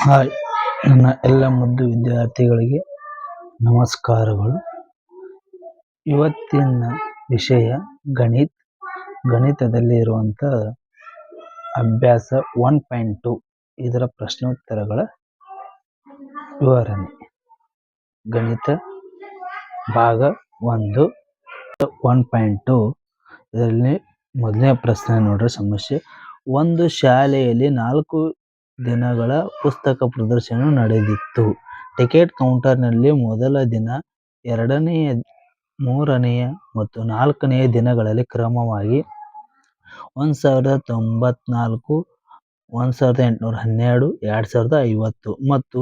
Hi, ನನ್ನ ಎಲ್ಲ ಮುದ್ದು ವಿದ್ಯಾರ್ಥಿಗಳಿಗೆ ನಮಸ್ಕಾರಗಳು. ಇವತ್ತಿನ ವಿಷಯ ಗಣಿತದಲ್ಲಿ ಇರುವಂಥ ಅಭ್ಯಾಸ 1.2 ಇದರ ಪ್ರಶ್ನೋತ್ತರಗಳ ವಿವರಣೆ. ಗಣಿತ ಭಾಗ 1 ಇದರಲ್ಲಿ ಮೊದಲನೇ ಪ್ರಶ್ನೆ ನೋಡ್ರಿ. ಸಮಸ್ಯೆ: ಒಂದು ಶಾಲೆಯಲ್ಲಿ 4 ದಿನಗಳ ಪುಸ್ತಕ ಪ್ರದರ್ಶನ ನಡೆದಿತ್ತು. ಟಿಕೆಟ್ ಕೌಂಟರ್ನಲ್ಲಿ ಮೊದಲ ದಿನ, 2ನೆಯ, 3ನೆಯ ಮತ್ತು 4ನೆಯ ದಿನಗಳಲ್ಲಿ ಕ್ರಮವಾಗಿ 1094, 1812, 2050 ಮತ್ತು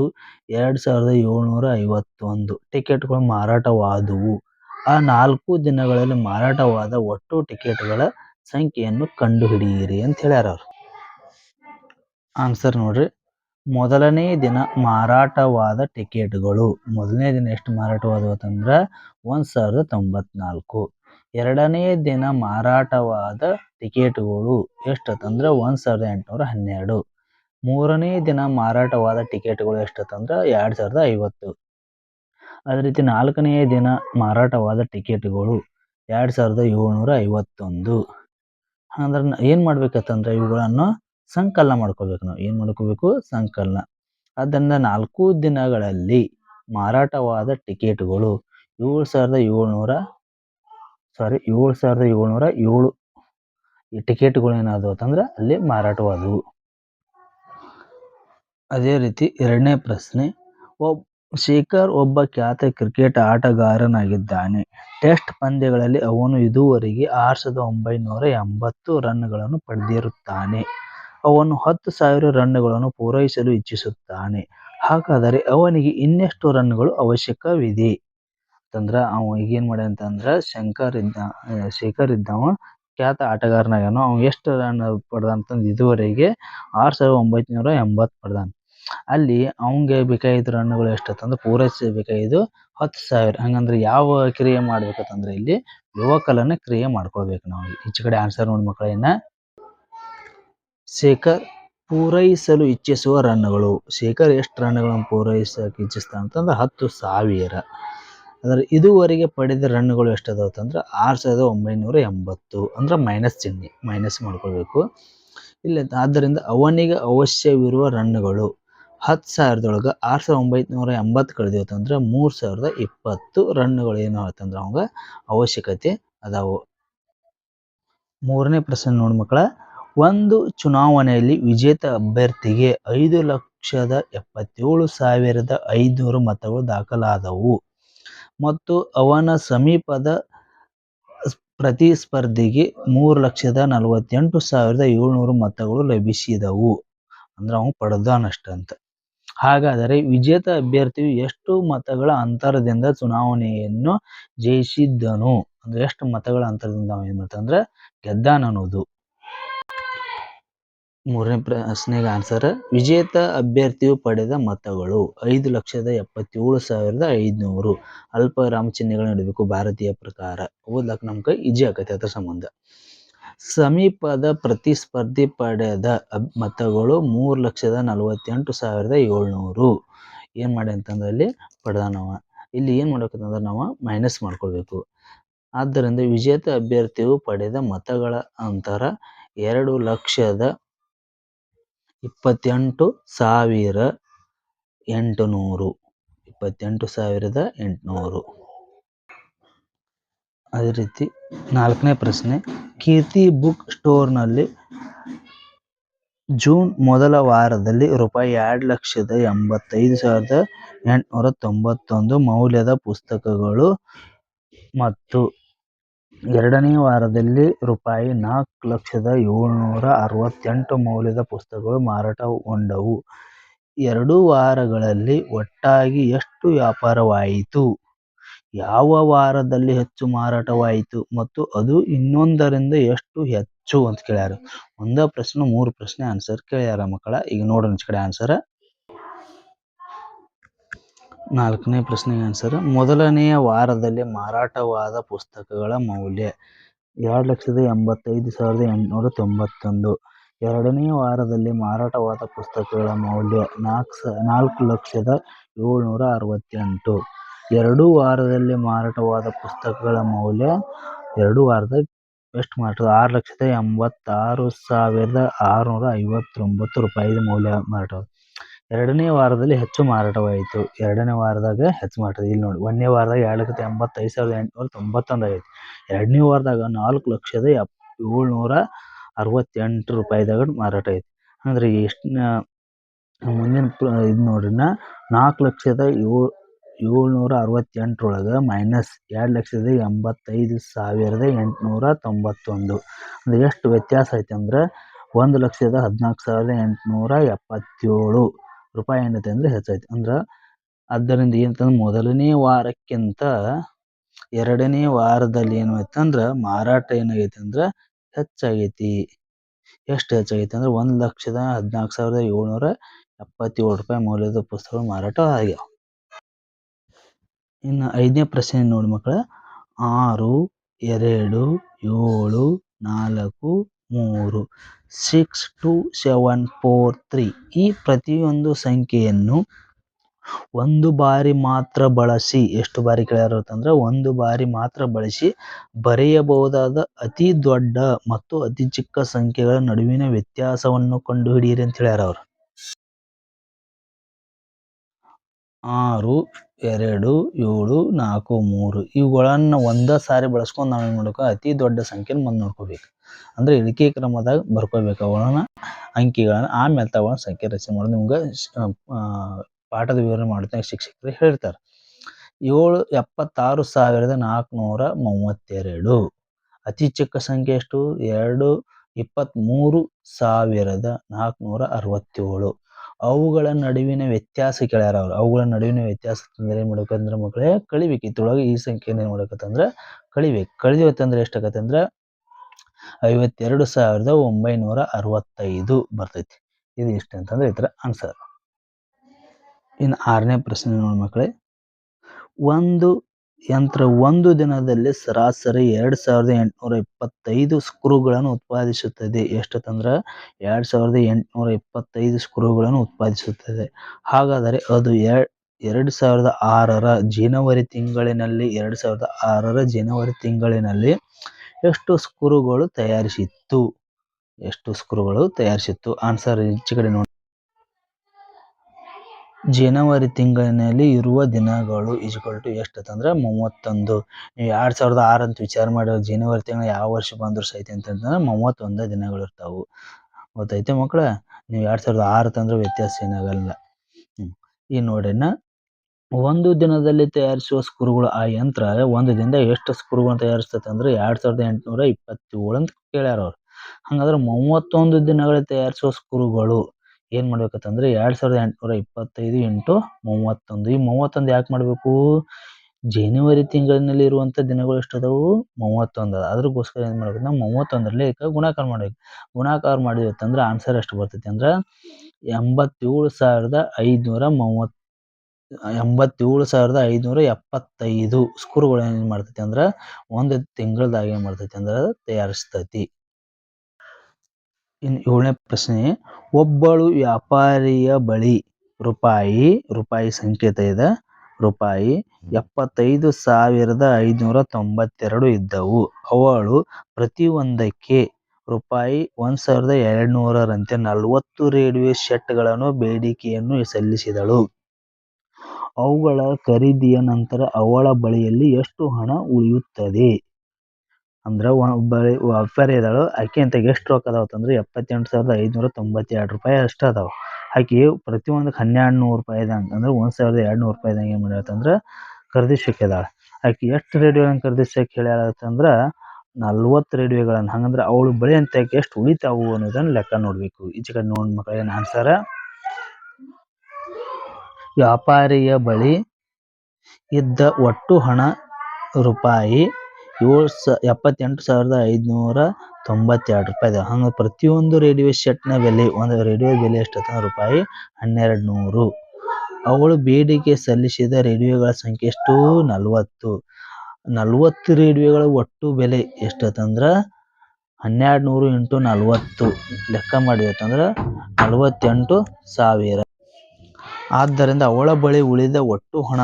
2751 ಟಿಕೆಟ್ಗಳು ಮಾರಾಟವಾದವು. ಆ 4 ದಿನಗಳಲ್ಲಿ ಮಾರಾಟವಾದ ಒಟ್ಟು ಟಿಕೆಟ್ಗಳ ಸಂಖ್ಯೆಯನ್ನು ಕಂಡುಹಿಡಿಯಿರಿ ಅಂತ ಹೇಳ್ಯಾರ ಅವ್ರು. ಆನ್ಸರ್ ನೋಡ್ರಿ. ಮೊದಲನೇ ದಿನ ಮಾರಾಟವಾದ ಟಿಕೆಟ್ಗಳು, ಮೊದಲನೇ ದಿನ ಎಷ್ಟು ಮಾರಾಟವಾದವು ಅಂತಂದ್ರೆ 1094. 2ನೇ ದಿನ ಮಾರಾಟವಾದ ಟಿಕೆಟ್ಗಳು ಎಷ್ಟಂತಂದ್ರೆ 1812. 3ನೇ ದಿನ ಮಾರಾಟವಾದ ಟಿಕೆಟ್ಗಳು ಎಷ್ಟಂತಂದ್ರೆ 2050. ಅದೇ ರೀತಿ 4ನೇ ದಿನ ಮಾರಾಟವಾದ ಟಿಕೆಟ್ಗಳು 2751. ಅಂದ್ರೆ ಏನು ಮಾಡ್ಬೇಕಂತಂದ್ರೆ ಇವುಗಳನ್ನು ಸಂಕಲನ ಮಾಡ್ಕೋಬೇಕು. ನಾವು ಏನು ಮಾಡ್ಕೋಬೇಕು? ಸಂಕಲನ. ಆದ್ದರಿಂದ 4 ದಿನಗಳಲ್ಲಿ ಮಾರಾಟವಾದ ಟಿಕೆಟ್ಗಳು 7707 ಈ ಟಿಕೆಟ್ಗಳು ಏನಾದವು ಅಂತಂದ್ರೆ ಅಲ್ಲಿ ಮಾರಾಟವಾದವು. ಅದೇ ರೀತಿ ಎರಡನೇ ಪ್ರಶ್ನೆ: ಶೇಖರ್ ಒಬ್ಬ ಖ್ಯಾತ ಕ್ರಿಕೆಟ್ ಆಟಗಾರನಾಗಿದ್ದಾನೆ. ಟೆಸ್ಟ್ ಪಂದ್ಯಗಳಲ್ಲಿ ಅವನು ಇದುವರೆಗೆ 6980 ರನ್ಗಳನ್ನು ಪಡೆದಿರುತ್ತಾನೆ. ಅವನು 10,000 ರನ್ಗಳನ್ನು ಪೂರೈಸಲು ಇಚ್ಛಿಸುತ್ತಾನೆ. ಹಾಗಾದರೆ ಅವನಿಗೆ ಇನ್ನೆಷ್ಟು ರನ್ಗಳು ಅವಶ್ಯಕವಿದೆ ಅಂತಂದ್ರೆ ಅವ ಈಗೇನು ಮಾಡ್ಯ ಅಂತಂದ್ರೆ ಶೇಖರ್ ಇದ್ದವ ಖ್ಯಾತ ಆಟಗಾರನಾಗ್ಯಾನ. ಅವ್ನು ಎಷ್ಟು ರನ್ ಪಡೆದ ಅಂತಂದ್ರೆ ಇದುವರೆಗೆ 6980 ಪಡೆದಾನ. ಅಲ್ಲಿ ಅವಂಗೆ ಬೇಕಾಗಿದ್ದ ರನ್ಗಳು ಎಷ್ಟಂತಂದ್ರೆ ಪೂರೈಸಬೇಕಾಗಿದ್ದು 10,000. ಹಂಗಂದ್ರೆ ಯಾವ ಕ್ರಿಯೆ ಮಾಡ್ಬೇಕಂತಂದ್ರೆ ಇಲ್ಲಿ ವ್ಯವಕಲನ ಕ್ರಿಯೆ ಮಾಡ್ಕೊಳ್ಬೇಕು ನಾವು. ಈಚೆ ಕಡೆ ಆನ್ಸರ್ ನೋಡಿ ಮಕ್ಕಳೇನ. ಶೇಖರ್ ಪೂರೈಸಲು ಇಚ್ಛಿಸುವ ರನ್ಗಳು. ಶೇಖರ್ ಎಷ್ಟು ರನ್ಗಳನ್ನು ಪೂರೈಸಕ್ಕೆ ಇಚ್ಛಿಸ್ತಾನೆ ಅಂತಂದ್ರೆ 10,000. ಅದರ ಇದುವರೆಗೆ ಪಡೆದ ರನ್ಗಳು ಎಷ್ಟದಾವ ಅಂತಂದ್ರೆ 6980. ಅಂದ್ರೆ ಮೈನಸ್ ಚಿಹ್ನೆ, ಮೈನಸ್ ಮಾಡ್ಕೊಳ್ಬೇಕು ಇಲ್ಲಿ. ಆದ್ದರಿಂದ ಅವನಿಗೆ ಅವಶ್ಯವಿರುವ ರನ್ಗಳು 10,000ದೊಳಗೆ 6980 ಕಳೆದಿವತ್ತಂದ್ರೆ 3020 ರನ್ಗಳು ಏನಾಗತ್ತಂದ್ರೆ ಅವಾಗ ಅವಶ್ಯಕತೆ ಅದಾವು. 3ನೇ ಪ್ರಶ್ನೆ ನೋಡಿ ಮಕ್ಕಳ. ಒಂದು ಚುನಾವಣೆಯಲ್ಲಿ ವಿಜೇತ ಅಭ್ಯರ್ಥಿಗೆ 5,77,500 ಮತಗಳು ದಾಖಲಾದವು ಮತ್ತು ಅವನ ಸಮೀಪದ ಪ್ರತಿಸ್ಪರ್ಧಿಗೆ 3,48,700 ಮತಗಳು ಲಭಿಸಿದವು. ಅಂದ್ರೆ ಅವನು ಪಡೆದಾನಷ್ಟಂತ. ಹಾಗಾದರೆ ವಿಜೇತ ಅಭ್ಯರ್ಥಿಯು ಎಷ್ಟು ಮತಗಳ ಅಂತರದಿಂದ ಚುನಾವಣೆಯನ್ನು ಜಯಿಸಿದ್ದನು? ಅಂದ್ರೆ ಎಷ್ಟು ಮತಗಳ ಅಂತರದಿಂದ ಅವನು ಏನ್ ಮಾಡ್ತಾನಂದ್ರೆ ಗೆದ್ದಾನ ಅನ್ನೋದು. 3ನೇ ಪ್ರಶ್ನೆಗೆ ಆನ್ಸರ್: ವಿಜೇತ ಅಭ್ಯರ್ಥಿಯು ಪಡೆದ ಮತಗಳು 5,77,500. ಅಲ್ಪ ವಿರಾಮ ಚಿಹ್ನೆಗಳನ್ನ ಇಡಬೇಕು ಭಾರತೀಯ ಪ್ರಕಾರ. ಓದ್ಲಕ್ಕ ನಮ್ಗೆ ಈಜಿ ಆಕೈತೆ ಅದ್ರ ಸಂಬಂಧ. ಸಮೀಪದ ಪ್ರತಿಸ್ಪರ್ಧಿ ಪಡೆದ ಮತಗಳು 3,48,700. ಏನು ಮಾಡಿ ಅಂತಂದ್ರೆ ಅಲ್ಲಿ ಪಡೆದಾನವ. ಇಲ್ಲಿ ಏನು ಮಾಡ್ಬೇಕಂತಂದ್ರೆ ನಾವು ಮೈನಸ್ ಮಾಡ್ಕೊಳ್ಬೇಕು. ಆದ್ದರಿಂದ ವಿಜೇತ ಅಭ್ಯರ್ಥಿಯು ಪಡೆದ ಮತಗಳ ಅಂತರ 2,28,800. ಅದೇ ರೀತಿ 4ನೇ ಪ್ರಶ್ನೆ: ಕೀರ್ತಿ ಬುಕ್ ಸ್ಟೋರ್ನಲ್ಲಿ ಜೂನ್ ಮೊದಲ ವಾರದಲ್ಲಿ ರೂಪಾಯಿ 2,85,891 ಮೌಲ್ಯದ ಪುಸ್ತಕಗಳು ಮತ್ತು 2ನೇ ವಾರದಲ್ಲಿ ರೂಪಾಯಿ 4,07,68 ಮೌಲ್ಯದ ಪುಸ್ತಕಗಳು ಮಾರಾಟಗೊಂಡವು. 2 ವಾರಗಳಲ್ಲಿ ಒಟ್ಟಾಗಿ ಎಷ್ಟು ವ್ಯಾಪಾರವಾಯಿತು? ಯಾವ ವಾರದಲ್ಲಿ ಹೆಚ್ಚು ಮಾರಾಟವಾಯಿತು ಮತ್ತು ಅದು ಇನ್ನೊಂದರಿಂದ ಎಷ್ಟು ಹೆಚ್ಚು ಅಂತ ಕೇಳ್ಯಾರ. ಒಂದೇ ಪ್ರಶ್ನೆ 3 ಪ್ರಶ್ನೆ ಆನ್ಸರ್ ಕೇಳ್ಯಾರ ಮಕ್ಕಳ. ಈಗ ನೋಡೋಣ ಈಚೆ ಕಡೆ ಆನ್ಸರ್. 4ನೇ ಪ್ರಶ್ನೆಗೆ ಆನ್ಸರ್: ಮೊದಲನೆಯ ವಾರದಲ್ಲಿ ಮಾರಾಟವಾದ ಪುಸ್ತಕಗಳ ಮೌಲ್ಯ 2,85,891. ಎರಡನೇ ವಾರದಲ್ಲಿ ಮಾರಾಟವಾದ ಪುಸ್ತಕಗಳ ಮೌಲ್ಯ 4,768,000. ಎರಡು ವಾರದಲ್ಲಿ ಮಾರಾಟವಾದ ಪುಸ್ತಕಗಳ ಮೌಲ್ಯ 2 ವಾರದಾಗ ಎಷ್ಟು ಮಾರಾಟ 6,86,659 ರೂಪಾಯಿ ಮೌಲ್ಯ ಮಾರಾಟವಾದ. ಎರಡನೇ ವಾರದಲ್ಲಿ ಹೆಚ್ಚು ಮಾರಾಟವಾಯಿತು. ಎರಡನೇ ವಾರದಾಗ ಹೆಚ್ಚು ಮಾರಾಟ. ಇಲ್ಲಿ ನೋಡಿ, ಒಂದನೇ ವಾರದಾಗ 2,85,891 ಆಗೈತಿ. ಎರಡನೇ ವಾರದಾಗ 4,768,000 ರೂಪಾಯಿದಾಗ ಮಾರಾಟ ಐತಿ. ಅಂದ್ರೆ ಎಷ್ಟು ಮುಂದಿನ ಇದು ನೋಡ್ರಿ, 4,768,000 ಮೈನಸ್ 2,85,891 ಅಂದ್ರೆ ಎಷ್ಟು ವ್ಯತ್ಯಾಸ ಐತಿ ಅಂದ್ರೆ 1,14,877 ರೂಪಾಯಿ ಏನೈತೆ ಅಂದ್ರೆ ಹೆಚ್ಚೈತಿ. ಅಂದ್ರೆ ಆದ್ದರಿಂದ ಏನಂತಂದ್ರೆ ಮೊದಲನೇ ವಾರಕ್ಕಿಂತ ಎರಡನೇ ವಾರದಲ್ಲಿ ಏನಾಯ್ತಂದ್ರೆ ಮಾರಾಟ ಏನಾಗೈತಿ ಅಂದ್ರೆ ಹೆಚ್ಚಾಗೈತಿ. ಎಷ್ಟು ಹೆಚ್ಚಾಗೈತಿ ಅಂದ್ರೆ 1,14,777 ರೂಪಾಯಿ ಮೌಲ್ಯದ ಪುಸ್ತಕಗಳು ಮಾರಾಟ ಆಗ್ಯಾವ. ಇನ್ನು 5ನೇ ಪ್ರಶ್ನೆ ನೋಡಿ ಮಕ್ಕಳ, 6, 2, 7, 4, 3 6, 2, 7, 4, 3 ಈ ಪ್ರತಿಯೊಂದು ಸಂಖ್ಯೆಯನ್ನು ಒಂದು ಬಾರಿ ಮಾತ್ರ ಬಳಸಿ, ಎಷ್ಟು ಬಾರಿ ಕೇಳ್ಯಾರ ಅಂತಂದ್ರೆ ಒಂದು ಬಾರಿ ಮಾತ್ರ ಬಳಸಿ ಬರೆಯಬಹುದಾದ ಅತಿ ದೊಡ್ಡ ಮತ್ತು ಅತಿ ಚಿಕ್ಕ ಸಂಖ್ಯೆಗಳ ನಡುವಿನ ವ್ಯತ್ಯಾಸವನ್ನು ಕಂಡುಹಿಡಿಯಿರಿ ಅಂತ ಹೇಳ್ಯಾರ ಅವ್ರು. 6, 2, 7, 4, 3 ಇವುಗಳನ್ನ ಒಂದ ಸಾರಿ ಬಳಸ್ಕೊಂಡು ನಾವೇನು ಮಾಡಬೇಕು, ಅತಿ ದೊಡ್ಡ ಸಂಖ್ಯೆನ ಮುಂದೆ ನೋಡ್ಕೋಬೇಕು. ಅಂದ್ರೆ ಇಳಿಕೆ ಕ್ರಮದಾಗ ಬರ್ಕೋಬೇಕು ಅವುಗಳನ್ನ ಅಂಕಿಗಳನ್ನ. ಆಮೇಲೆ ತಗೊಂಡು ಸಂಖ್ಯೆ ರಚನೆ ಮಾಡೋದು ನಿಮ್ಗೆ ಪಾಠದ ವಿವರಣೆ ಮಾಡ್ತಾ ಶಿಕ್ಷಕರು ಹೇಳ್ತಾರೆ. 76,432 ಅತಿ ಚಿಕ್ಕ ಸಂಖ್ಯೆ ಎಷ್ಟು? 23,467. ಅವುಗಳ ನಡುವಿನ ವ್ಯತ್ಯಾಸ ಕೇಳ್ಯಾರ ಅವ್ರು. ಅವುಗಳ ನಡುವಿನ ವ್ಯತ್ಯಾಸ ಅಂದ್ರೆ ಏನ್ ಮಾಡ್ಬೇಕಂದ್ರೆ ಮಕ್ಕಳೇ ಕಳಿಬೇಕು. ಇದ್ರೊಳಗೆ ಈ ಸಂಖ್ಯೆನ ಏನ್ ಮಾಡ್ಬೇಕಂದ್ರೆ ಕಳಿಬೇಕು. ಕಳಿದ್ವತ್ತಂದ್ರೆ ಎಷ್ಟಾಗತ್ತೆ ಅಂದ್ರೆ 52,965 ಬರ್ತೈತಿ. ಇದು ಎಷ್ಟು ಅಂತಂದ್ರೆ ಈ ತರ ಆನ್ಸರ್. ಇನ್ನು 6ನೇ ಪ್ರಶ್ನೆ ನೋಡಿ ಮಕ್ಕಳೇ, ಒಂದು ಯಂತ್ರ ಒಂದು ದಿನದಲ್ಲಿ ಸರಾಸರಿ 2,825 ಸ್ಕ್ರೂಗಳನ್ನು ಉತ್ಪಾದಿಸುತ್ತದೆ. ಎಷ್ಟಂದ್ರೆ 2,825 ಸ್ಕ್ರೂಗಳನ್ನು ಉತ್ಪಾದಿಸುತ್ತದೆ. ಹಾಗಾದರೆ ಅದು 2006ರ ಜನವರಿ ತಿಂಗಳಿನಲ್ಲಿ ಎಷ್ಟು ಸ್ಕ್ರೂಗಳು ತಯಾರಿಸಿತ್ತು? ಆನ್ಸರ್ ಈಚೆ ಕಡೆ ನೋಡಿ. ಜನವರಿ ತಿಂಗಳಿನಲ್ಲಿ ಇರುವ ದಿನಗಳು ಎಷ್ಟಂತಂದ್ರೆ 31. ನೀವು 2006 ಅಂತ ವಿಚಾರ ಮಾಡಿ ಜನವರಿ ತಿಂಗಳು ಯಾವ ವರ್ಷ ಬಂದ್ರು ಸಹಿತ ಅಂತಂದ್ರೆ 31 ದಿನಗಳು ಇರ್ತಾವು. ಗೊತ್ತೈತೆ ಮಕ್ಕಳ? ನೀವು 2006 ತಂದ್ರೆ ವ್ಯತ್ಯಾಸ ಏನಾಗಲ್ಲ. ಈ ನೋಡ್ರಿನ ಒಂದು ದಿನದಲ್ಲಿ ತಯಾರಿಸುವ ಸ್ಕ್ರೂಗಳು, ಆ ಯಂತ್ರ ಒಂದು ದಿನದ ಎಷ್ಟು ಸ್ಕ್ರೂಗಳನ್ನು ತಯಾರಿಸ್ತದೆ ಅಂದ್ರೆ 2,827 ಅಂತ ಕೇಳ್ಯಾರ ಅವ್ರು. ಹಂಗಾದ್ರೆ 31 ದಿನಗಳಲ್ಲಿ ತಯಾರಿಸುವ ಸ್ಕ್ರೂಗಳು ಏನ್ ಮಾಡ್ಬೇಕಂತಂದ್ರೆ 2,825 ಇಂಟು 31. ಈ 31 ಯಾಕೆ ಮಾಡ್ಬೇಕು? ಜನವರಿ ತಿಂಗಳಿನಲ್ಲಿ ಇರುವಂತ ದಿನಗಳು ಎಷ್ಟದಾವು? 31. ಅದ್ರಗೋಸ್ಕರ ಏನ್ ಮಾಡ್ಬೇಕು ನಾವು 31ರಲ್ಲಿ ಗುಣಾಕಾರ ಮಾಡ್ಬೇಕು. ಗುಣಾಕಾರ ಮಾಡಿದ್ವಿ ಆನ್ಸರ್ ಎಷ್ಟು ಬರ್ತೈತಿ ಅಂದ್ರೆ 87,575 ಸ್ಕ್ರೂಗಳು ಏನ್ ಮಾಡ್ತೈತಿ ಅಂದ್ರೆ ಒಂದು ತಿಂಗಳದಾಗ ಏನ್ ಮಾಡ್ತೈತಿ ಅಂದ್ರೆ ತಯಾರಿಸ್ತೈತಿ. ಇನ್ನು 7ನೇ ಪ್ರಶ್ನೆ, ಒಬ್ಬಳು ವ್ಯಾಪಾರಿಯ ಬಳಿ ರೂಪಾಯಿ ಸಂಕೇತ ಇದೆ, ರೂಪಾಯಿ 75,592 ಇದ್ದವು. ಅವಳು ಪ್ರತಿಯೊಂದಕ್ಕೆ ರೂಪಾಯಿ 1,200ರಂತೆ 40 ರೇಡಿಯೋ ಸೆಟ್ಗಳನ್ನು ಬೇಡಿಕೆಯನ್ನು ಸಲ್ಲಿಸಿದಳು. ಅವುಗಳ ಖರೀದಿಯ ನಂತರ ಅವಳ ಬಳಿಯಲ್ಲಿ ಎಷ್ಟು ಹಣ ಉಳಿಯುತ್ತದೆ? ಅಂದ್ರೆ ವ್ಯಾಪಾರಿ ಇದಾಳು, ಆಕೆ ಅಂತ ಎಷ್ಟು ರೊಕ್ಕ ಅದಾವತ್ತಂದ್ರೆ 78,592 ರೂಪಾಯಿ ಅಷ್ಟು ಅದಾವ. ಆಕೆ ಪ್ರತಿಯೊಂದಕ್ಕೆ 1,200 ರೂಪಾಯಿದಂಗ ಅಂದ್ರೆ 1,200 ರೂಪಾಯಿದಂಗೆ ಏನ್ ಮಾಡ್ಯಾಳಂದ್ರೆ ಖರೀದಿಸಿದಾಳ. ಆಕೆ ಎಷ್ಟು ರೇಡಿಯೋಗಳನ್ನು ಖರೀದಿಸಕ್ಕೆ ಹೇಳ್ಯಾಳಂದ್ರ 40 ರೇಡಿಯೋಗಳನ್ನು. ಹಂಗಂದ್ರೆ ಅವಳು ಬಳಿ ಅಂತ ಎಷ್ಟು ಉಳಿತಾವು ಅನ್ನೋದನ್ನ ಲೆಕ್ಕ ನೋಡ್ಬೇಕು. ಈಚೆ ಕಡೆ ನೋಡಿ ಮಕ್ಕಳೇ ಆನ್ಸರ್. ವ್ಯಾಪಾರಿಯ ಬಳಿ ಇದ್ದ ಒಟ್ಟು ಹಣ ರೂಪಾಯಿ 78,592 ರೂಪಾಯಿ ಇದೆ. ಹಂಗ ಪ್ರತಿಯೊಂದು ರೇಡಿಯೋ ಸೆಟ್ನ ಬೆಲೆ, ಒಂದು ರೇಡಿಯೋ ಬೆಲೆ ಎಷ್ಟಂತ ರೂಪಾಯಿ 1,200. ಅವಳು ಬೇಡಿಕೆ ಸಲ್ಲಿಸಿದ ರೇಡಿಯೋಗಳ ಸಂಖ್ಯೆ ಎಷ್ಟು? 40. 40 ರೇಡಿಯೋಗಳ ಒಟ್ಟು ಬೆಲೆ ಎಷ್ಟಂದ್ರ 1200 ಇಂಟು 40 ಲೆಕ್ಕ ಮಾಡಿದತ್ತಂದ್ರೆ 48,000. ಆದ್ದರಿಂದ ಅವಳ ಬಳಿ ಉಳಿದ ಒಟ್ಟು ಹಣ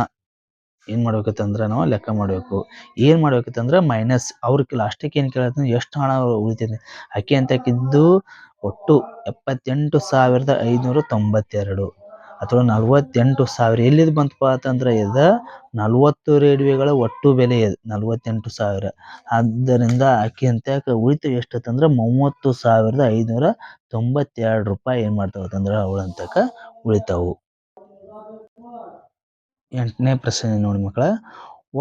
ಏನು ಮಾಡ್ಬೇಕಂತಂದ್ರೆ ನಾವು ಲೆಕ್ಕ ಮಾಡಬೇಕು. ಏನು ಮಾಡ್ಬೇಕಂತಂದ್ರೆ ಮೈನಸ್ ಅವ್ರಿಗೆ ಲಾಸ್ಟಿಗೆ ಏನು ಕೇಳತ್ತಂದ್ರೆ ಎಷ್ಟು ಹಣ ಉಳಿತಿದೆ ಆಕೆ ಅಂತಕ್ಕಿದ್ದು ಒಟ್ಟು 78,592 ಅಥವಾ 48,000 ಎಲ್ಲಿದು ಬಂತಪ್ಪ ಅಂತಂದ್ರೆ ಇದು 40 ರೇಡಿಯೋಗಳ ಒಟ್ಟು ಬೆಲೆ ಇದು 48,000. ಆದ್ದರಿಂದ ಆಕೆ ಅಂತ ಉಳಿತು ಎಷ್ಟಂತಂದ್ರೆ 30,592 ರೂಪಾಯಿ ಏನು ಮಾಡ್ತಾವತ್ತಂದ್ರೆ ಅವಳಂತಕ ಉಳಿತಾವು. 8ನೇ ಪ್ರಶ್ನೆ ನೋಡಿ ಮಕ್ಕಳ,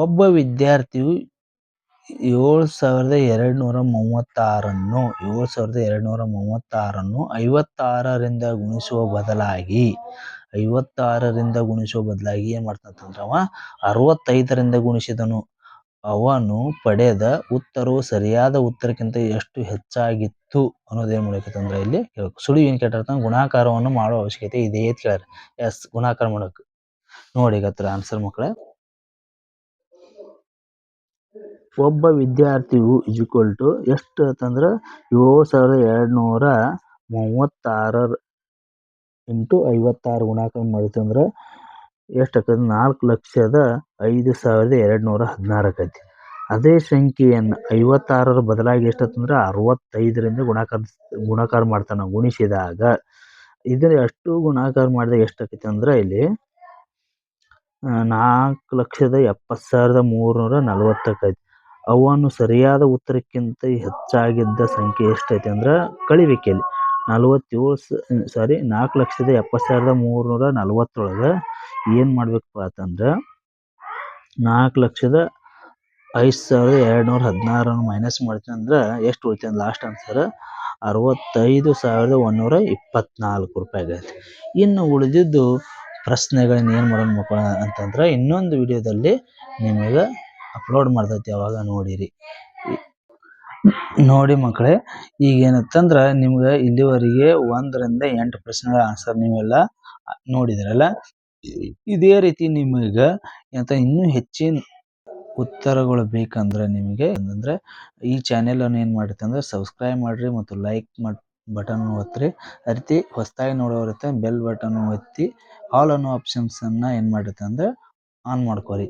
ಒಬ್ಬ ವಿದ್ಯಾರ್ಥಿಯು 7,236 7,236 56ರಿಂದ ಗುಣಿಸುವ ಬದಲಾಗಿ ಏನು ಮಾಡ್ತಂತಂದ್ರೆ ಅವ 65ರಿಂದ ಗುಣಿಸಿದನು. ಅವನು ಪಡೆದ ಉತ್ತರವು ಸರಿಯಾದ ಉತ್ತರಕ್ಕಿಂತ ಎಷ್ಟು ಹೆಚ್ಚಾಗಿತ್ತು ಅನ್ನೋದೇನು ಮಾಡಬೇಕಂತಂದ್ರೆ ಇಲ್ಲಿ ಕೇಳಬೇಕು. ಸುಳಿ ಏನು ಕೇಳಿರ್ತಾನೆ ಗುಣಾಕಾರವನ್ನು ಮಾಡೋ ಅವಶ್ಯಕತೆ ಇದೆ ಅಂತ ಕೇಳ್ಯಾರ. ಎಸ್, ಗುಣಾಕಾರ ಮಾಡೋಕೆ ನೋಡಿ ಈಗ ಆನ್ಸರ್ ಮಕ್ಕಳ. ಒಬ್ಬ ವಿದ್ಯಾರ್ಥಿಯು ಈಕ್ವಲ್ ಟು ಎಷ್ಟು ಅಂತಂದ್ರೆ 7,236 ಇಂಟು 56 ಗುಣಾಕಾರ ಮಾಡಿತಂದ್ರೆ ಎಷ್ಟು ಆಗ್ತದೆ 4,05,216 ಆಕೈತಿ. ಅದೇ ಸಂಖ್ಯೆಯನ್ನು 56 ಬದಲಾಗಿ ಎಷ್ಟಂತಂದ್ರೆ 65ರಿಂದ ಗುಣಾಕಾರ ಮಾಡ್ತಾನೆ. ಗುಣಿಸಿದಾಗ ಇದರ ಅಷ್ಟು ಗುಣಾಕಾರ ಮಾಡಿದಾಗ ಎಷ್ಟಾಕೈತಿ ಅಂದ್ರೆ ಇಲ್ಲಿ 4,70,340 ಆಕೈತಿ. ಅವನು ಸರಿಯಾದ ಉತ್ತರಕ್ಕಿಂತ ಹೆಚ್ಚಾಗಿದ್ದ ಸಂಖ್ಯೆ ಎಷ್ಟೈತಿ ಅಂದ್ರೆ ಕಳಿಬೇಕು ಇಲ್ಲಿ 4,70,340 ಏನು ಮಾಡ್ಬೇಕಪ್ಪ ಅಂತಂದ್ರೆ 4,05,216 ಮೈನಸ್ ಮಾಡ್ತೀನಿ ಅಂದ್ರೆ ಎಷ್ಟು ಉಳಿತಂದ್ರೆ ಲಾಸ್ಟ್ ಆನ್ಸರ್ 65,124 ರೂಪಾಯಿ ಆಗೈತೆ. ಇನ್ನು ಉಳಿದಿದ್ದು ಪ್ರಶ್ನೆಗಳನ್ನ ಏನು ಮಾಡೋಣ ಮಕ್ಕಳ ಅಂತಂದ್ರೆ ಇನ್ನೊಂದು ವಿಡಿಯೋದಲ್ಲಿ ನಿಮಗೆ ಅಪ್ಲೋಡ್ ಮಾಡ್ತೈತಿ, ಯಾವಾಗ ನೋಡಿರಿ. ನೋಡಿ ಮಕ್ಕಳೇ, ಈಗ ಏನಂತಂದ್ರೆ ನಿಮ್ಗೆ ಇಲ್ಲಿವರೆಗೆ 1ರಿಂದ 8 ಪ್ರಶ್ನೆಗಳ ಆನ್ಸರ್ ನೀವೆಲ್ಲ ನೋಡಿದ್ರಲ್ಲ. ಇದೇ ರೀತಿ ನಿಮಗೆ ಇನ್ನೂ ಹೆಚ್ಚಿನ ಉತ್ತರಗಳು ಬೇಕಂದ್ರೆ ನಿಮಗೆ ಅಂದರೆ ಈ ಚಾನೆಲನ್ನು ಏನು ಮಾಡುತ್ತೆ ಅಂದರೆ ಸಬ್ಸ್ಕ್ರೈಬ್ ಮಾಡಿರಿ ಮತ್ತು ಲೈಕ್ ಬಟನ್ ಒತ್ತಿರಿ. ಅದೇ ರೀತಿ ಹೊಸದಾಗಿ ನೋಡೋರಿರುತ್ತೆ ಬೆಲ್ ಬಟನ್ ಒತ್ತಿ ಆಲ್ ಅನ್ನೋ ಆಪ್ಷನ್ಸನ್ನು ಏನು ಮಾಡುತ್ತೆ ಅಂದರೆ ಆನ್ ಮಾಡ್ಕೊರಿ.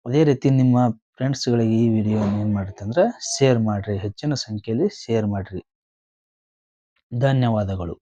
ಅದೇ ರೀತಿ ನಿಮ್ಮ ಫ್ರೆಂಡ್ಸ್ಗಳಿಗೆ ಈ ವಿಡಿಯೋನ ಏನು ಮಾಡುತ್ತೆ ಅಂದರೆ ಶೇರ್ ಮಾಡಿರಿ, ಹೆಚ್ಚಿನ ಸಂಖ್ಯೆಯಲ್ಲಿ ಶೇರ್ ಮಾಡಿರಿ. ಧನ್ಯವಾದಗಳು.